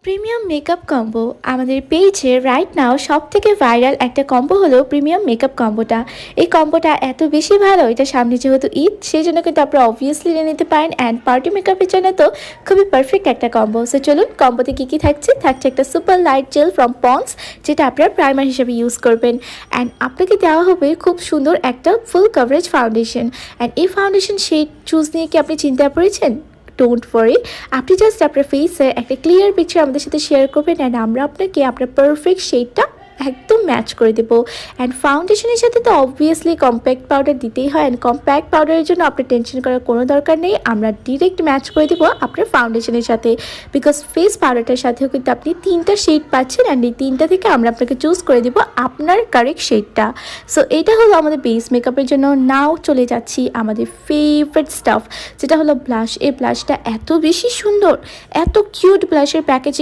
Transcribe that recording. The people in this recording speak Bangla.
প্রিমিয়াম মেকআপ কম্বো আমাদের পেজে রাইট নাও সবথেকে ভাইরাল একটা কম্বো হলো প্রিমিয়াম মেকআপ কম্বোটা। এই কম্বোটা এত বেশি ভালো, এটা সামনে যেহেতু ঈদ সেই জন্য কিন্তু আপনারা অবভিয়াসলি নিয়ে নিতে পারেন। অ্যান্ড পার্টি মেকআপের জন্য তো খুবই পারফেক্ট একটা কম্বো। সো চলুন, কম্বোতে কী কী থাকছে একটা super light gel from Pond's, যেটা আপনারা প্রাইমার হিসেবে ইউজ করবেন। অ্যান্ড আপনাকে দেওয়া হবে খুব সুন্দর একটা ফুল কভারেজ ফাউন্ডেশন। অ্যান্ড এই ফাউন্ডেশন শেড চুজ নিয়ে কি আপনি চিন্তা করেছেন? ডোন্ট ওয়ারি, আপনি জাস্ট আপনার ফেসে একটা ক্লিয়ার পিকচার আমাদের সাথে শেয়ার করবেন অ্যান্ড আমরা আপনাকে আপনার পারফেক্ট শেডটা একদম ম্যাচ করে দেবো। অ্যান্ড ফাউন্ডেশনের সাথে তো অবভিয়াসলি কম্প্যাক্ট পাউডার দিতেই হয়। অ্যান্ড কম্প্যাক্ট পাউডারের জন্য আপনার টেনশন করার কোনো দরকার নেই, আমরা ডিরেক্ট ম্যাচ করে দেবো আপনার ফাউন্ডেশনের সাথে। বিকজ ফেস পাউডারটার সাথেও কিন্তু আপনি 3টা শেড পাচ্ছেন অ্যান্ড এই 3টা থেকে আমরা আপনাকে চুজ করে দেবো আপনার কারেক্ট শেডটা। সো এটা হলো আমাদের বেস মেকআপের জন্য। নাও চলে যাচ্ছি আমাদের ফেভারিট স্টাফ, যেটা হলো ব্লাশ। এই ব্লাশটা এত বেশি সুন্দর, এত কিউট ব্লাশের প্যাকেজিং।